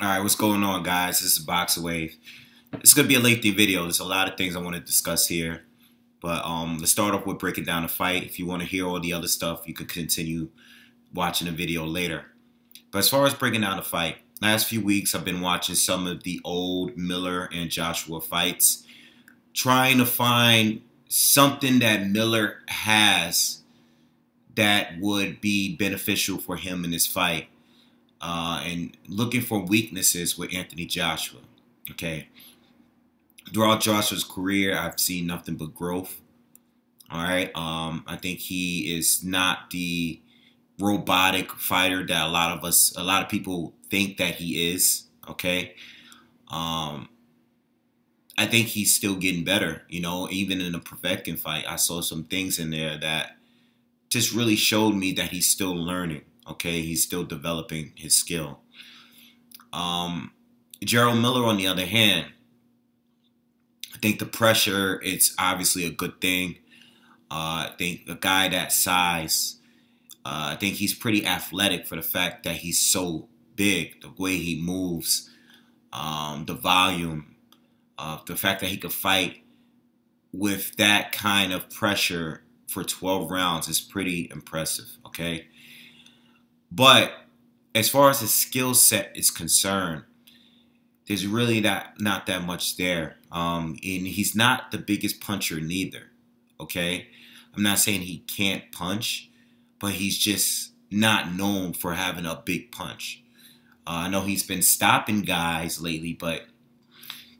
All right, what's going on, guys? This is BoxingWave. It's gonna be a lengthy video. There's a lot of things I want to discuss here, but let's start off with breaking down the fight. If you want to hear all the other stuff, you could continue watching the video later. But as far as breaking down the fight, last few weeks I've been watching some of the old Miller and Joshua fights, trying to find something that Miller has that would be beneficial for him in this fight. And looking for weaknesses with Anthony Joshua. Okay. Throughout Joshua's career, I've seen nothing but growth. All right. I think he is not the robotic fighter that a lot of people think that he is. Okay. I think he's still getting better. You know, even in the Povetkin fight, I saw some things in there that just really showed me that he's still learning. Okay, he's still developing his skill. Jarrell Miller, on the other hand, I think the pressure, it's obviously a good thing. I think a guy that size, I think he's pretty athletic for the fact that he's so big, the way he moves, the volume, the fact that he could fight with that kind of pressure for 12 rounds is pretty impressive, okay? But as far as his skill set is concerned, there's really not that much there. And he's not the biggest puncher neither, okay? I'm not saying he can't punch, but he's just not known for having a big punch. I know he's been stopping guys lately, but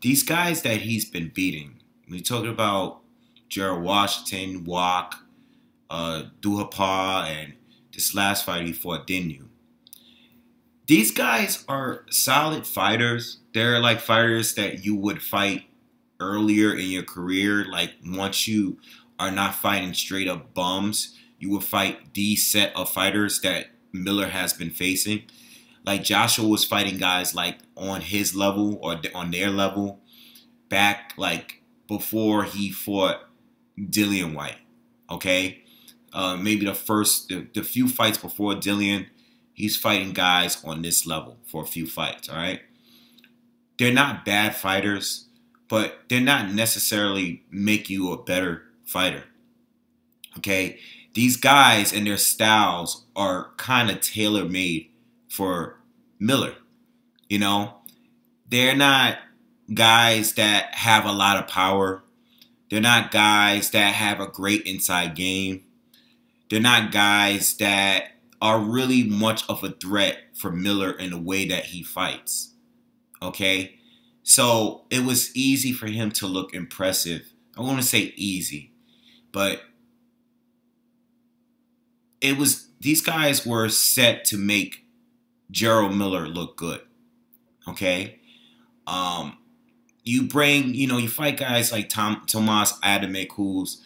these guys that he's been beating, we're talking about Jarrell Washington, Wak, Duhapar, and this last fight he fought Dinu. These guys are solid fighters. They're like fighters that you would fight earlier in your career. Like once you are not fighting straight up bums, you would fight these set of fighters that Miller has been facing. Like Joshua was fighting guys like on his level or on their level back like before he fought Dillian White. Okay? Maybe the few fights before Dillian, he's fighting guys on this level for a few fights, all right? They're not bad fighters, but they're not necessarily make you a better fighter, okay? These guys and their styles are kind of tailor-made for Miller, you know? They're not guys that have a lot of power. They're not guys that have a great inside game. They're not guys that are really much of a threat for Miller in the way that he fights. Okay? So it was easy for him to look impressive. I want to say easy, but these guys were set to make Jarrell Miller look good. Okay? You fight guys like Tomas Adamek,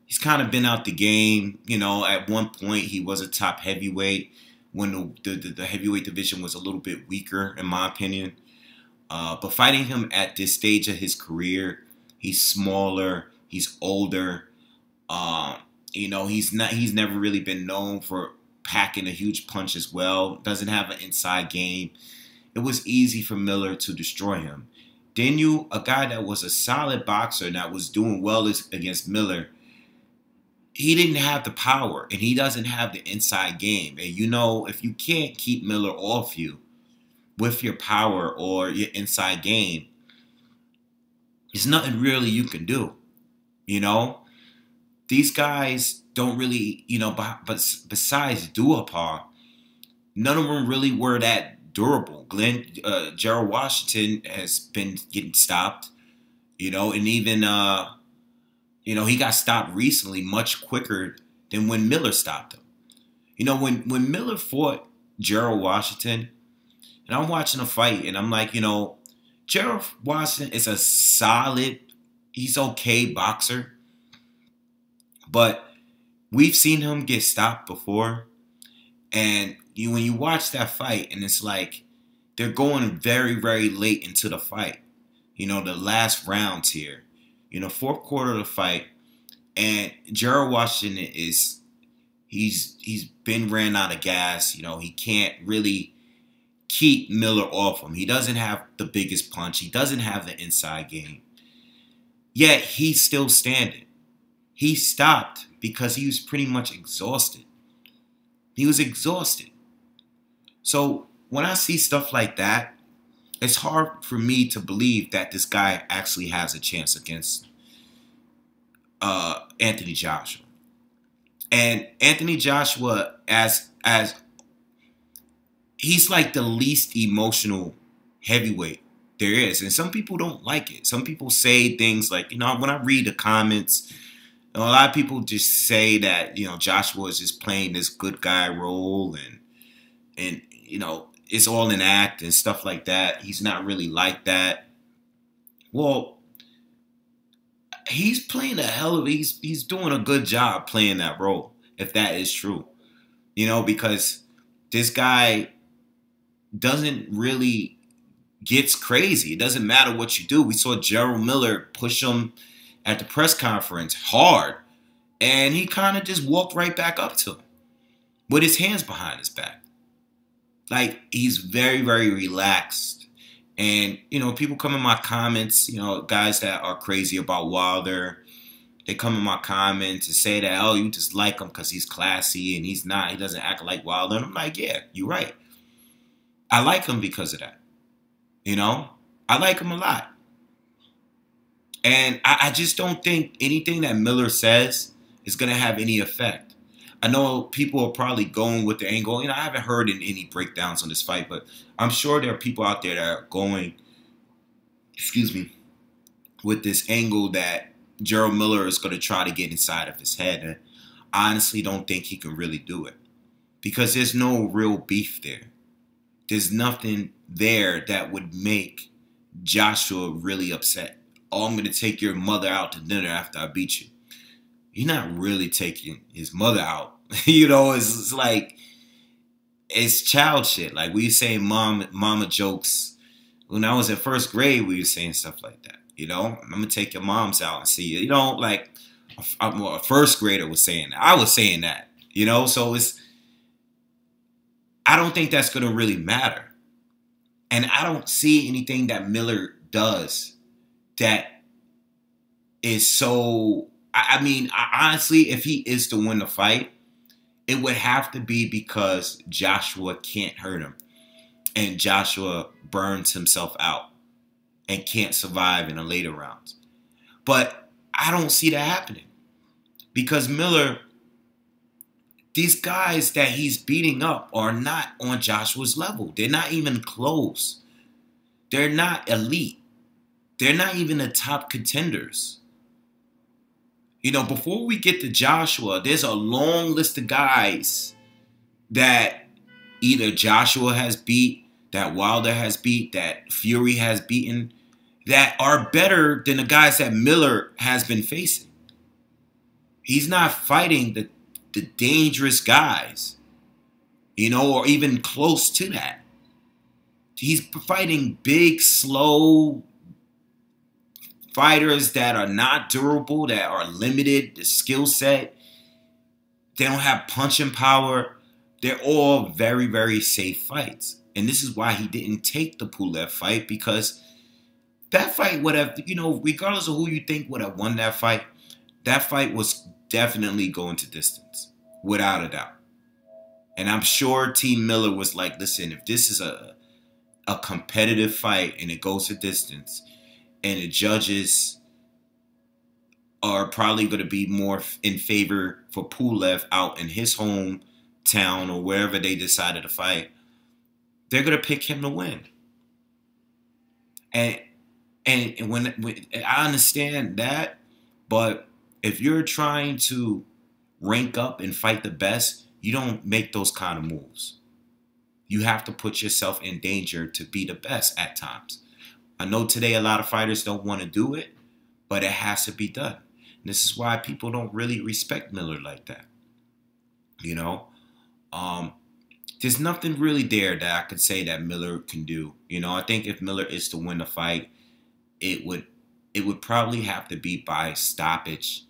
he's kind of been out the game. You know, at one point he was a top heavyweight when the heavyweight division was a little bit weaker, in my opinion. But fighting him at this stage of his career, he's smaller, he's older. He's never really been known for packing a huge punch as well. Doesn't have an inside game. It was easy for Miller to destroy him. Dinu, a guy that was a solid boxer and that was doing well against Miller, he didn't have the power and he doesn't have the inside game. And you know, if you can't keep Miller off you with your power or your inside game, there's nothing really you can do. You know, these guys don't really, but besides Duhapar, none of them really were that durable. Jarrell Washington has been getting stopped, and even he got stopped recently much quicker than when Miller stopped him. When Miller fought Jarrell Washington, and I'm watching a fight, and I'm like, Jarrell Washington is a solid, he's okay boxer, but we've seen him get stopped before, and when you watch that fight, and it's like they're going very, very late into the fight, the last rounds here, fourth quarter of the fight, and Jarrell Washington he's been ran out of gas. He can't really keep Miller off him. He doesn't have the biggest punch. He doesn't have the inside game. Yet he's still standing. He stopped because he was pretty much exhausted. He was exhausted. So when I see stuff like that, it's hard for me to believe that this guy actually has a chance against Anthony Joshua. And Anthony Joshua, as he's like the least emotional heavyweight there is. And some people don't like it. Some people say things like, when I read the comments, a lot of people just say that, Joshua is just playing this good guy role and it's all an act and stuff like that. He's not really like that. Well, he's playing he's doing a good job playing that role, if that is true. Because this guy doesn't really gets crazy. It doesn't matter what you do. We saw Jarrell Miller push him at the press conference hard, and he kind of just walked right back up to him with his hands behind his back. Like, he's very, very relaxed. And, people come in my comments, guys that are crazy about Wilder, they come in my comments and say that, oh, you just like him because he's classy and he's not. He doesn't act like Wilder. And I'm like, yeah, you're right. I like him because of that. I like him a lot. And I just don't think anything that Miller says is going to have any effect. I know people are probably going with the angle. I haven't heard any breakdowns on this fight, but I'm sure there are people out there that are going, with this angle that Jarrell Miller is going to try to get inside of his head. And I honestly don't think he can really do it because there's no real beef there. There's nothing there that would make Joshua really upset. Oh, I'm going to take your mother out to dinner after I beat you. You're not really taking his mother out. It's like, it's child shit. Like, we were saying mama jokes. When I was in first grade, we were saying stuff like that. I'm going to take your moms out and see you. Like a first grader was saying that. I was saying that, So I don't think that's going to really matter. And I don't see anything that Miller does that is so... honestly, if he is to win the fight, it would have to be because Joshua can't hurt him. And Joshua burns himself out and can't survive in the later rounds. But I don't see that happening. Because Miller, these guys that he's beating up are not on Joshua's level. They're not even close. They're not elite. They're not even the top contenders. Before we get to Joshua, there's a long list of guys that either Joshua has beat, that Wilder has beat, that Fury has beaten, that are better than the guys that Miller has been facing. He's not fighting the dangerous guys, or even close to that. He's fighting big, slow fighters that are not durable, that are limited, the skill set. They don't have punching power. They're all very, very safe fights. And this is why he didn't take the Pulev fight, because that fight would have, regardless of who you think would have won that fight was definitely going to distance, without a doubt. And I'm sure Team Miller was like, listen, if this is a competitive fight and it goes to distance, and the judges are probably going to be more in favor for Pulev out in his hometown or wherever they decided to fight, they're going to pick him to win. And when I understand that, but if you're trying to rank up and fight the best, you don't make those kind of moves. You have to put yourself in danger to be the best at times. I know today a lot of fighters don't want to do it, but it has to be done. And this is why people don't really respect Miller like that. There's nothing really there that I could say that Miller can do. I think if Miller is to win the fight, it would probably have to be by stoppage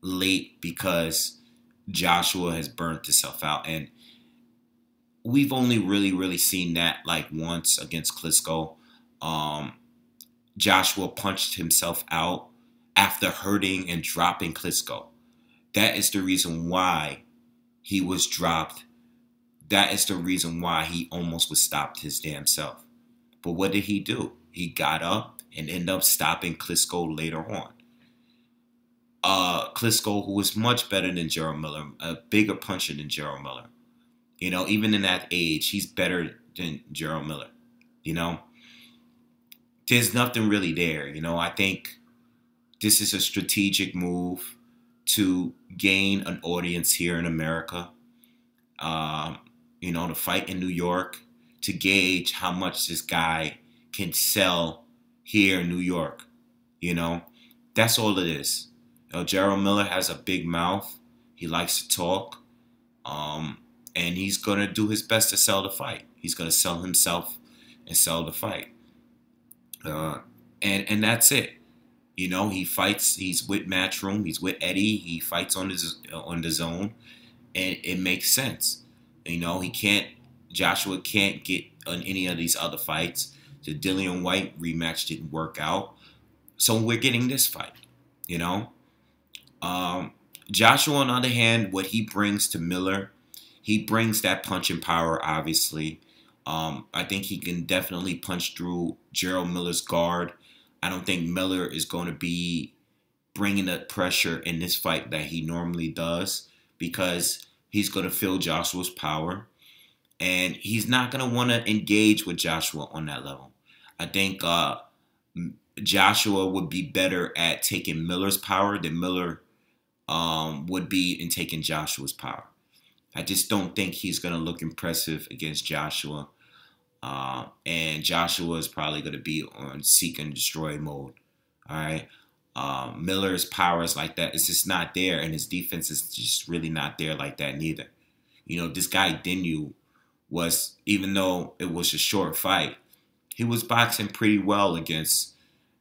late because Joshua has burnt himself out. And we've only really seen that like once against Klitschko. Um, Joshua punched himself out after hurting and dropping Klitschko. That is the reason why he was dropped. That is the reason why he almost was stopped his damn self. But what did he do? He got up and ended up stopping Klitschko later on. Klitschko, who was much better than Jarrell Miller, a bigger puncher than Jarrell Miller. You know, even in that age, he's better than Jarrell Miller. You know, there's nothing really there. You know, I think this is a strategic move to gain an audience here in America. You know, to fight in New York, to gauge how much this guy can sell here in New York. You know, that's all it is. You know, Jarrell Miller has a big mouth. He likes to talk. And he's going to do his best to sell the fight. He's going to sell himself and sell the fight. And that's it. You know, he fights. He's with Matchroom. He's with Eddie. He fights on the zone. And it makes sense. You know, Joshua can't get on any of these other fights. The Dillian White rematch didn't work out. So we're getting this fight, you know. Joshua, on the other hand, what he brings to Miller, he brings that punching power, obviously. I think he can definitely punch through Jarrell Miller's guard. I don't think Miller is going to be bringing the pressure in this fight that he normally does because he's going to feel Joshua's power. And he's not going to want to engage with Joshua on that level. I think Joshua would be better at taking Miller's power than Miller would be in taking Joshua's power. I just don't think he's going to look impressive against Joshua. And Joshua is probably going to be on seek and destroy mode. All right. Miller's power is like that. It's just not there. And his defense is just really not there like that neither. You know, this guy Dinu was, even though it was a short fight, he was boxing pretty well against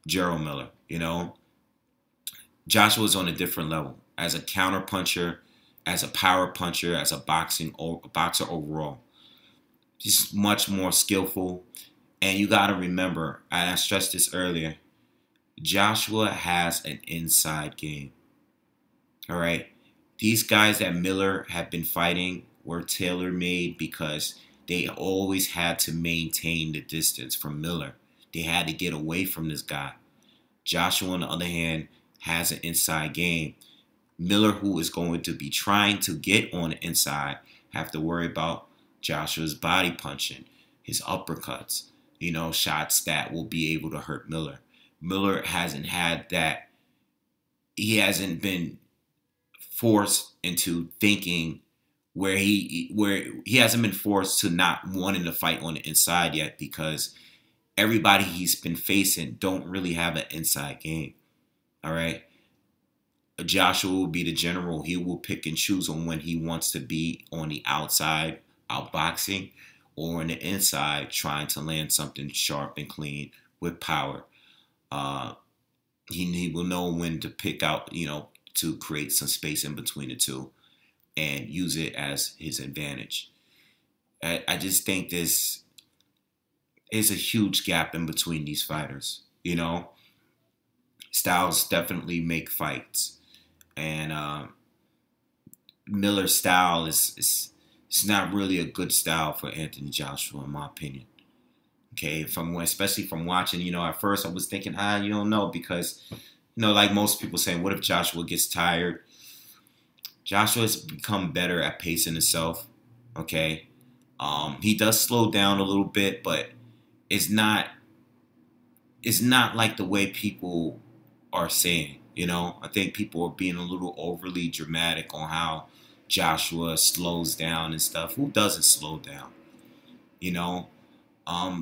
Jarrell Miller. You know, Joshua's on a different level as a counter puncher, as a power puncher, as a boxer overall. Just much more skillful. And you got to remember, and I stressed this earlier, Joshua has an inside game. All right. These guys that Miller have been fighting were tailor-made because they always had to maintain the distance from Miller. They had to get away from this guy. Joshua, on the other hand, has an inside game. Miller, who is going to be trying to get on the inside, have to worry about Joshua's body punching, his uppercuts, you know, shots that will be able to hurt Miller. Miller hasn't had that. He hasn't been forced into thinking where he hasn't been forced to not wanting to fight on the inside yet because everybody he's been facing don't really have an inside game. All right. Joshua will be the general. He will pick and choose on when he wants to be on the outside, outboxing, or on the inside, trying to land something sharp and clean with power. He will know when to pick out, you know, to create some space in between the two and use it as his advantage. I just think this is a huge gap in between these fighters. You know, styles definitely make fights. And Miller's style is not really a good style for Anthony Joshua, in my opinion. Okay, especially from watching, you know, at first I was thinking, you don't know, because, you know, like most people saying, what if Joshua gets tired? Joshua has become better at pacing himself. Okay, he does slow down a little bit, but it's not like the way people are saying. You know, I think people are being a little overly dramatic on how Joshua slows down and stuff. Who doesn't slow down? You know,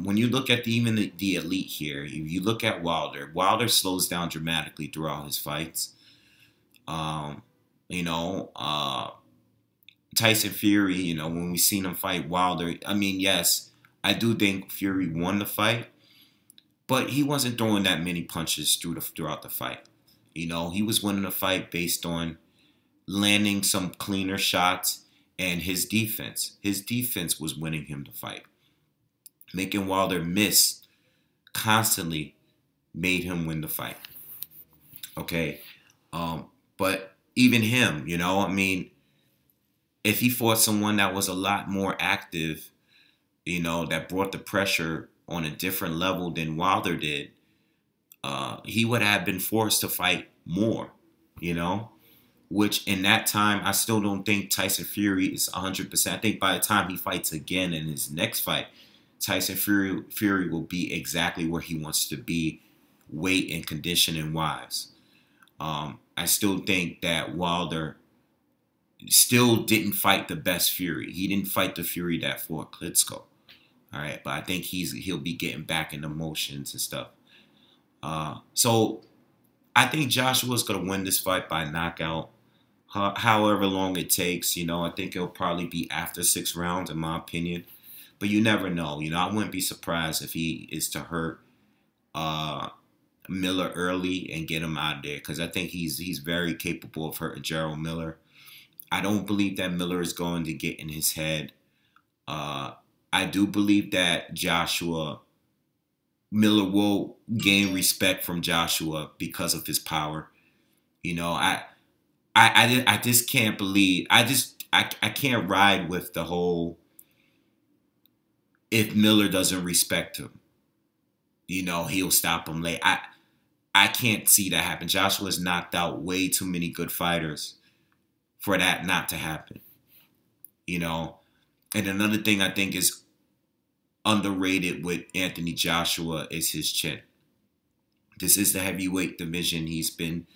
when you look at even the elite here, if you look at Wilder slows down dramatically throughout his fights. You know, Tyson Fury, you know, when we seen him fight Wilder, I mean, yes, I do think Fury won the fight, but he wasn't throwing that many punches throughout the fight. You know, he was winning the fight based on landing some cleaner shots and his defense. His defense was winning him the fight. Making Wilder miss constantly made him win the fight. Okay. But even him, you know, I mean, if he fought someone that was a lot more active, you know, that brought the pressure on a different level than Wilder did, he would have been forced to fight more, you know, which in that time, I still don't think Tyson Fury is 100%. I think by the time he fights again in his next fight, Tyson Fury will be exactly where he wants to be, weight and conditioning wise. I still think that Wilder still didn't fight the best Fury. He didn't fight the Fury that fought Klitschko. All right, but I think he'll be getting back into motions and stuff. So I think Joshua's gonna win this fight by knockout. However long it takes, you know, I think it'll probably be after 6 rounds, in my opinion. But you never know. You know, I wouldn't be surprised if he is to hurt Miller early and get him out of there, because I think he's very capable of hurting Jarrell Miller. I don't believe that Miller is going to get in his head. I do believe that Miller will gain respect from Joshua because of his power. You know, I just can't believe, I can't ride with the whole, if Miller doesn't respect him, you know, he'll stop him late. I can't see that happen. Joshua's knocked out way too many good fighters for that not to happen. You know, and another thing I think is underrated with Anthony Joshua is his chin. This is the heavyweight division. He's been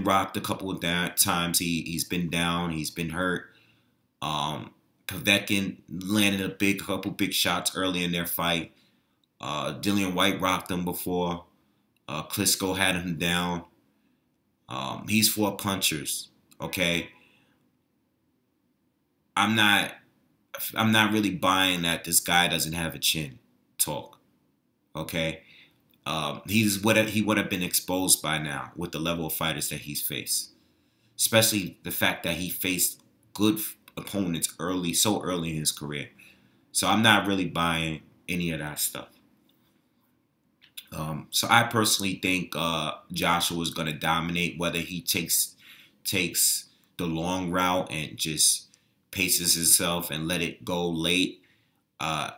rocked a couple of times. He's been down. He's been hurt. Povetkin landed a couple big shots early in their fight. Dillian White rocked him before. Klitschko had him down. He's fought punchers. Okay. I'm not really buying that this guy doesn't have a chin talk. Okay. He would have been exposed by now with the level of fighters that he's faced. Especially the fact that he faced good opponents so early in his career. So I'm not really buying any of that stuff. So I personally think Joshua is going to dominate, whether he takes the long route and just paces himself and let it go late.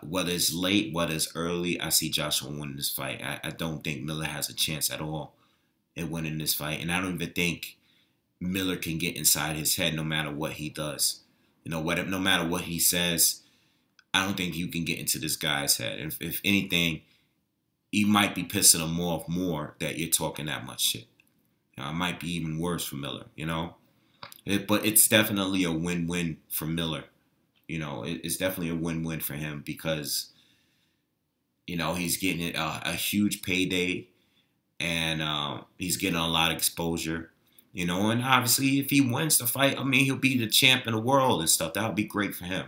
Whether it's late, whether it's early, I see Joshua winning this fight. I don't think Miller has a chance at all in winning this fight. And I don't even think Miller can get inside his head no matter what he does. You know, no matter what he says, I don't think you can get into this guy's head. If anything, you might be pissing him off more that you're talking that much shit. You know, it might be even worse for Miller, you know. But it's definitely a win-win for Miller. You know, it's definitely a win-win for him because, you know, he's getting a huge payday and he's getting a lot of exposure. You know, and obviously if he wins the fight, I mean, he'll be the champ in the world and stuff. That would be great for him.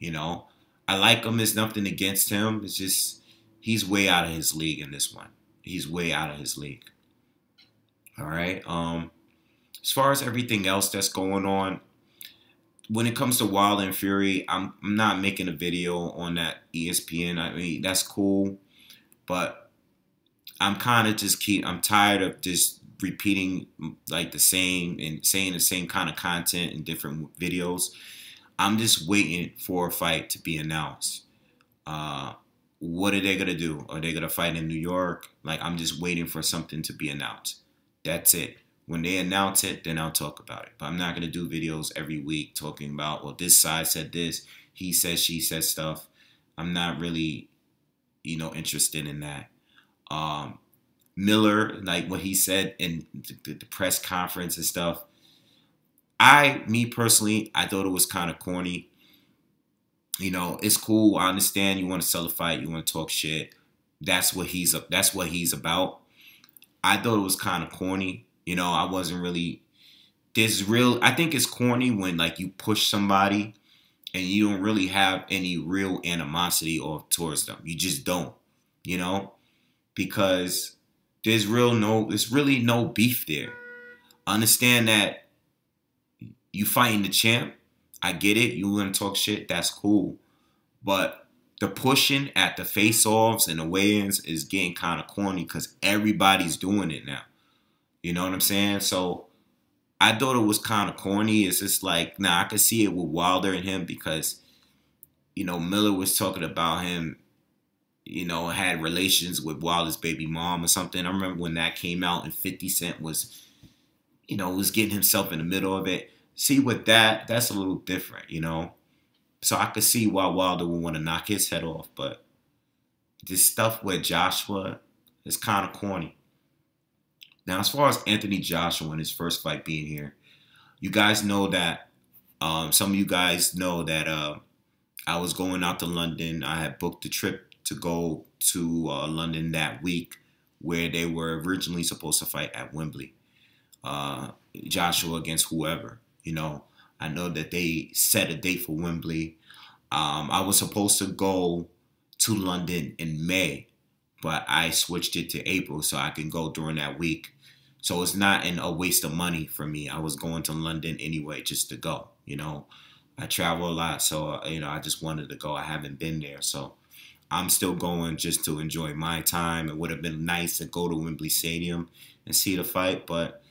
You know, I like him. There's nothing against him. It's just he's way out of his league in this one. He's way out of his league. All right. As far as everything else that's going on, when it comes to Wilder and Fury, I'm not making a video on that ESPN. I mean, that's cool, but I'm tired of just repeating like the same and saying the same kind of content in different videos. I'm just waiting for a fight to be announced. What are they going to do? Are they going to fight in New York? Like, I'm just waiting for something to be announced. That's it. When they announce it, then I'll talk about it. But I'm not going to do videos every week talking about, well, this side said this, he says, she says stuff. I'm not really, you know, interested in that. Miller, like what he said in the press conference and stuff, me personally, I thought it was kind of corny. You know, it's cool. I understand you want to sell a fight, you want to talk shit. That's what he's about. I thought it was kind of corny. You know, I wasn't really. I think it's corny when like you push somebody and you don't really have any real animosity towards them. You just don't. You know, because there's really no beef there. Understand that you fighting the champ. I get it. You want to talk shit? That's cool. But the pushing at the face-offs and the weigh-ins is getting kind of corny because everybody's doing it now. You know what I'm saying? So I thought it was kind of corny. It's just like, nah, I could see it with Wilder and him because, Miller was talking about him, had relations with Wilder's baby mom or something. I remember when that came out and 50 Cent was, was getting himself in the middle of it. See, with that's a little different. So I could see why Wilder would want to knock his head off, but this stuff with Joshua is kind of corny. Now, as far as Anthony Joshua and his first fight being here, you guys know that, some of you guys know that I was going out to London. I had booked a trip to go to London that week where they were originally supposed to fight at Wembley. Joshua against whoever, I know that they set a date for Wembley. I was supposed to go to London in May, but I switched it to April so I can go during that week. So it's not a waste of money for me. I was going to London anyway just to go, I travel a lot, so, I just wanted to go. I haven't been there, so I'm still going just to enjoy my time. It would have been nice to go to Wembley Stadium and see the fight, but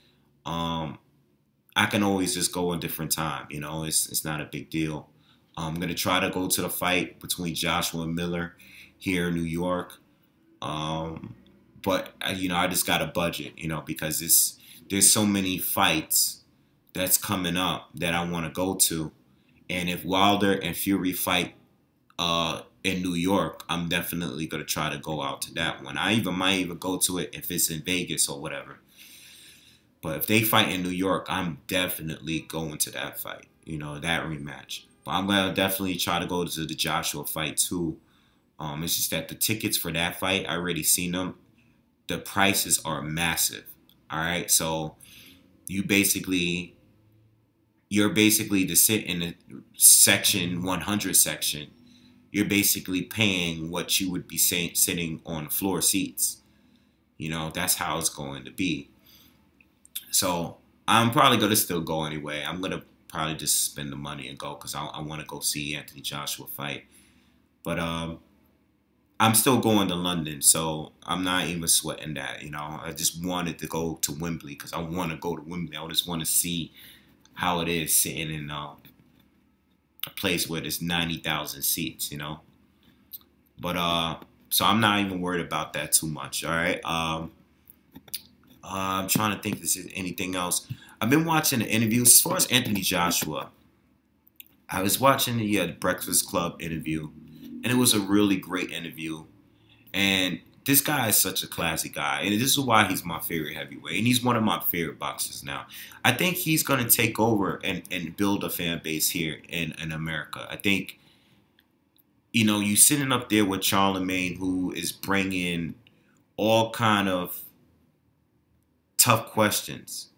I can always just go a different time. It's not a big deal. I'm going to try to go to the fight between Joshua and Miller here in New York. But, I just got a budget, because there's so many fights that's coming up that I want to go to. And if Wilder and Fury fight in New York, I'm definitely going to try to go out to that one. I might even go to it if it's in Vegas or whatever. But if they fight in New York, I'm definitely going to that fight, that rematch. But I'm going to definitely try to go to the Joshua fight too. It's just that the tickets for that fight, I already seen them. The prices are massive. All right. So you're basically to sit in the section 100 section. You're basically paying what you would be sitting on floor seats. That's how it's going to be. So I'm probably going to still go anyway. I'm going to probably just spend the money and go because I want to go see Anthony Joshua fight. But I'm still going to London, so I'm not even sweating that. I just wanted to go to Wembley because I want to go to Wembley. I just want to see how it is sitting in a place where there's 90,000 seats, But so I'm not even worried about that too much, all right? I'm trying to think if there's anything else. I've been watching the interviews. As far as Anthony Joshua, I was watching the Breakfast Club interview, and it was a really great interview. And this guy is such a classy guy, and this is why he's my favorite heavyweight, and he's one of my favorite boxers now. I think he's going to take over and build a fan base here in America. I think, you sitting up there with Charlemagne, who is bringing all kind of tough questions,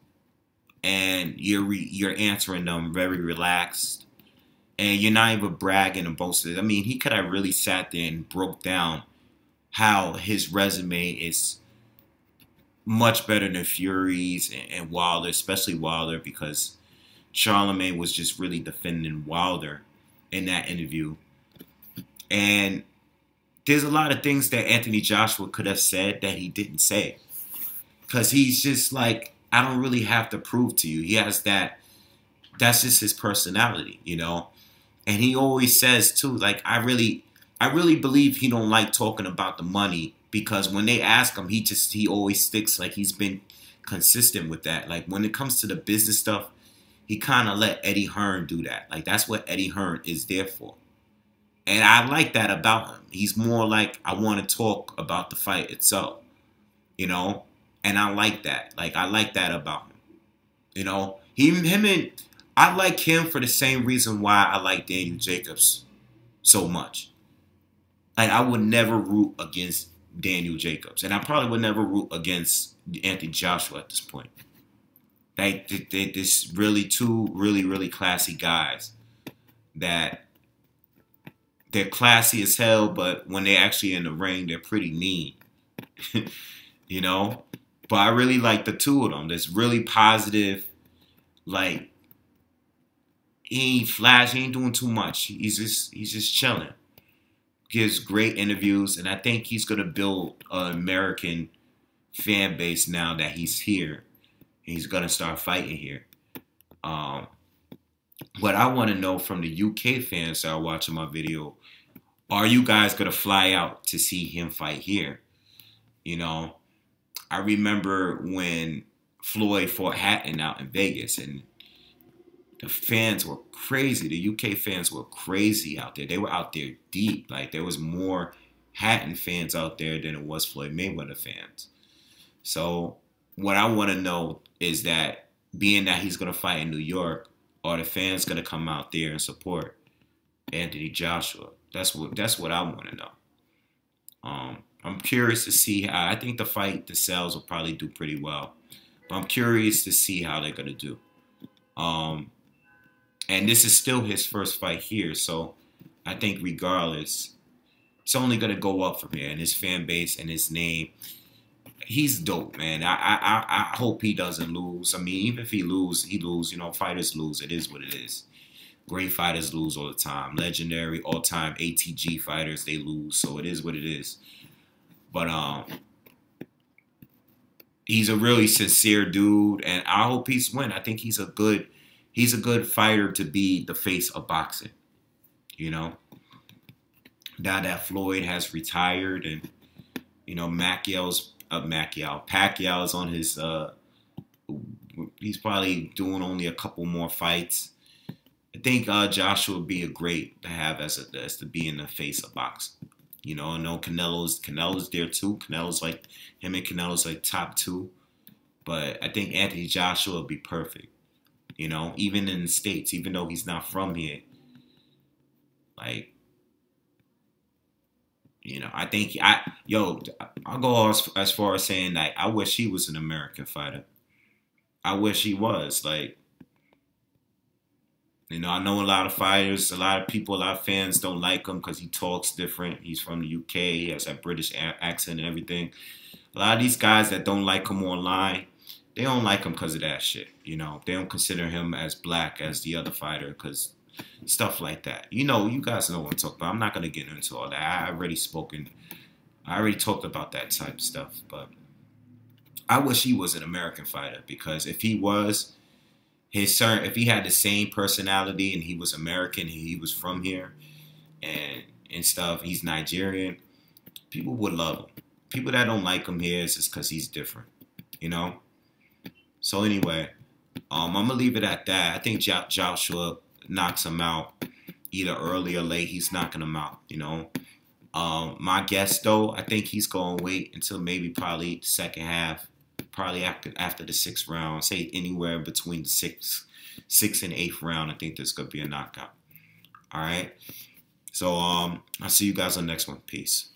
and you're answering them very relaxed, and you're not even bragging and boasting. I mean, he could have really sat there and broke down how his resume is much better than Fury's and Wilder, especially Wilder, because Charlemagne was just really defending Wilder in that interview. And there's a lot of things that Anthony Joshua could have said that he didn't say. Because he's just like, I don't really have to prove to you. He has that's just his personality, And he always says too, like, I really believe he don't like talking about the money, because when they ask him, he always sticks, like he's been consistent with that. Like when it comes to the business stuff, he kind of let Eddie Hearn do that. Like that's what Eddie Hearn is there for. And I like that about him. He's more like, I want to talk about the fight itself, And I like that. Like I like that about him. I like him for the same reason why I like Daniel Jacobs so much. Like I would never root against Daniel Jacobs, and I probably would never root against Anthony Joshua at this point. Like they're just really two really classy guys that they're classy as hell, but when they're actually in the ring, they're pretty mean. But I really like the two of them. That's really positive. Like he ain't flash. He ain't doing too much. He's just chilling. Gives great interviews, and I think he's gonna build an American fan base now that he's here. He's gonna start fighting here. What I want to know from the UK fans that are watching my video, are you guys gonna fly out to see him fight here? You know, I remember when Floyd fought Hatton out in Vegas, and the fans were crazy. The UK fans were crazy out there. They were out there deep. Like, there was more Hatton fans out there than it was Floyd Mayweather fans. So what I want to know is that, being that he's going to fight in New York, are the fans going to come out there and support Anthony Joshua? That's what I want to know. I'm curious to see how. I think the sales will probably do pretty well, but I'm curious to see how they're going to do. And this is still his first fight here, so I think regardless, it's only going to go up from here. And his fan base and his name, he's dope, man. I hope he doesn't lose. I mean, even if he lose, he lose. You know, fighters lose. It is what it is. Great fighters lose all the time. Legendary, all-time ATG fighters, they lose. So it is what it is. But he's a really sincere dude, and I hope he's win. I think he's a good fighter to be the face of boxing. You know, now that Floyd has retired, and you know Pacquiao's on his. He's probably doing only a couple more fights. I think Joshua would be a great to have as to be in the face of boxing. You know, I know Canelo's there too. Him and Canelo's like top two. But I think Anthony Joshua would be perfect. You know, even in the States, even though he's not from here. Like, you know, I think I'll go as far as saying that I wish he was an American fighter. I wish he was. Like, you know, I know a lot of fighters, a lot of people, a lot of fans don't like him because he talks different. He's from the UK. He has that British accent and everything. A lot of these guys that don't like him online, they don't like him because of that shit. You know, they don't consider him as black as the other fighter because stuff like that. You know, you guys know what I'm talking about. I'm not going to get into all that. I already talked about that type of stuff. But I wish he was an American fighter, because if he was, if he had the same personality and he was American, he was from here and stuff, he's Nigerian, people would love him. People that don't like him here is just because he's different, you know? So anyway, I'm going to leave it at that. I think Joshua knocks him out either early or late. He's knocking him out, you know? My guess, though, I think he's going to wait until maybe probably the second half, probably after the 6th round. Say anywhere between the 6th and 8th round. I think there's going to be a knockout. All right? So I'll see you guys on the next one. Peace.